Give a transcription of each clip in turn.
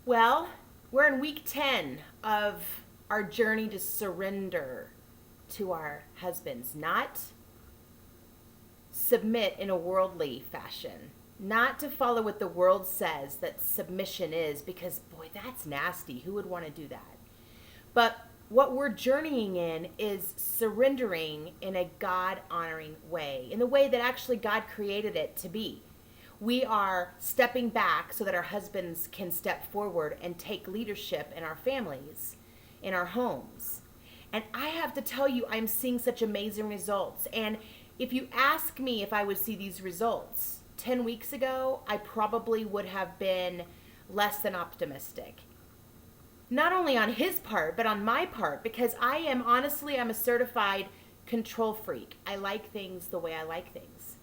Well, we're in week 10 of our journey to surrender to our husbands, not submit in a worldly fashion, not to follow what the world says that submission is, because boy, that's nasty. Who would want to do that? But what we're journeying in is surrendering in a God honoring way, in the way that actually God created it to be. We are stepping back so that our husbands can step forward and take leadership in our families, in our homes. And I have to tell you, I'm seeing such amazing results. And if you ask me if I would see these results 10 weeks ago, I probably would have been less than optimistic. Not only on his part, but on my part, because I'm a certified control freak. I like things the way I like things.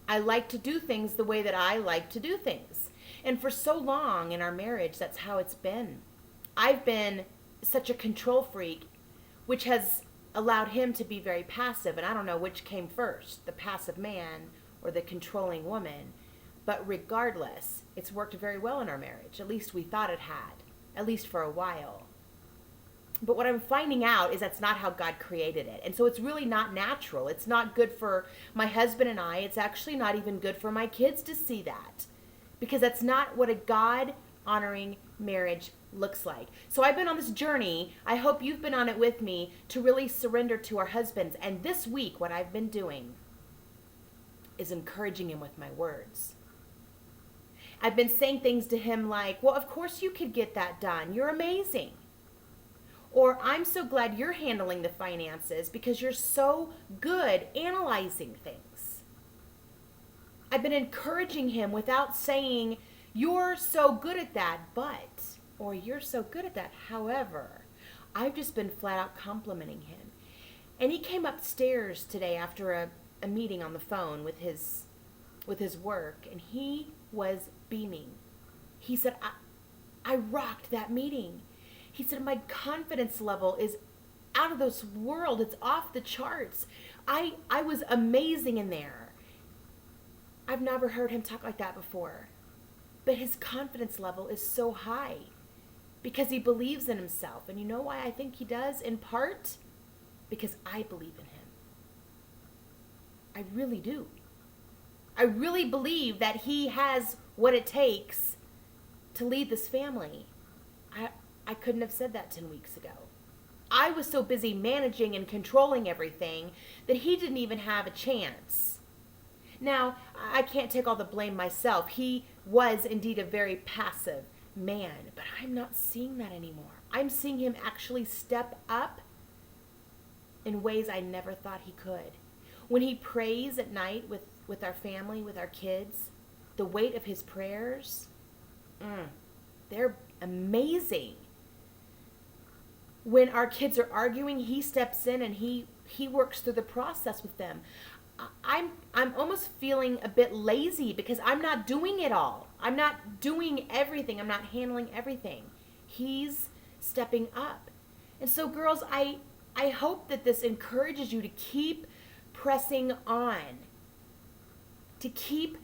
I like to do things the way that I like to do things. And for so long in our marriage, that's how it's been. I've been such a control freak, which has allowed him to be very passive. And I don't know which came first, the passive man or the controlling woman. But regardless, it's worked very well in our marriage. At least we thought it had, at least for a while. But what I'm finding out is that's not how God created it. And so it's really not natural. It's not good for my husband and I. It's actually not even good for my kids to see that, because that's not what a God honoring marriage looks like. So I've been on this journey. I hope you've been on it with me to really surrender to our husbands. And this week, what I've been doing is encouraging him with my words. I've been saying things to him like, well, of course you could get that done. You're amazing. Or, I'm so glad you're handling the finances because you're so good analyzing things. I've been encouraging him without saying, you're so good at that, but, or you're so good at that, however. I've just been flat out complimenting him. And he came upstairs today after a meeting on the phone with his work, and he was beaming. He said, I rocked that meeting. He said, my confidence level is out of this world. It's off the charts. I was amazing in there. I've never heard him talk like that before. But his confidence level is so high because he believes in himself. And you know why I think he does? In part, because I believe in him. I really do. I really believe that he has what it takes to lead this family. I couldn't have said that 10 weeks ago. I was so busy managing and controlling everything that he didn't even have a chance. Now, I can't take all the blame myself. He was indeed a very passive man, but I'm not seeing that anymore. I'm seeing him actually step up in ways I never thought he could. When he prays at night with our family, with our kids, the weight of his prayers, they're amazing. When our kids are arguing, he steps in and he works through the process with them. I'm almost feeling a bit lazy because I'm not doing it all. I'm not doing everything. I'm not handling everything. He's stepping up. And so, girls, I hope that this encourages you to keep pressing on, to keep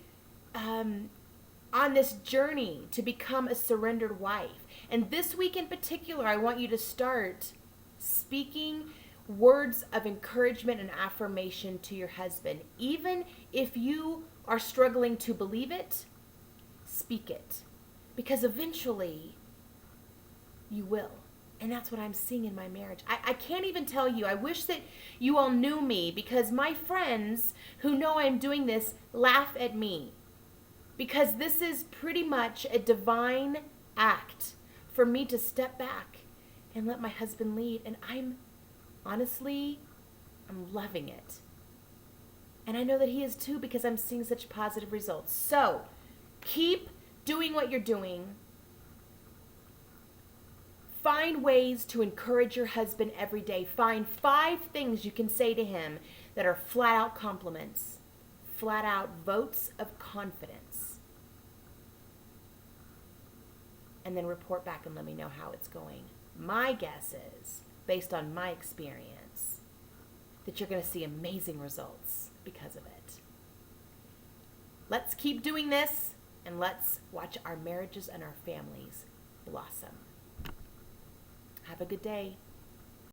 on this journey to become a surrendered wife. And this week in particular, I want you to start speaking words of encouragement and affirmation to your husband. Even if you are struggling to believe it, speak it. Because eventually, you will. And that's what I'm seeing in my marriage. I can't even tell you. I wish that you all knew me, because my friends who know I'm doing this laugh at me. Because this is pretty much a divine act for me to step back and let my husband lead. And I'm loving it. And I know that he is too, because I'm seeing such positive results. So keep doing what you're doing. Find ways to encourage your husband every day. Find 5 things you can say to him that are flat out compliments, flat out votes of confidence. And then report back and let me know how it's going. My guess is, based on my experience, that you're going to see amazing results because of it. Let's keep doing this, and let's watch our marriages and our families blossom. Have a good day.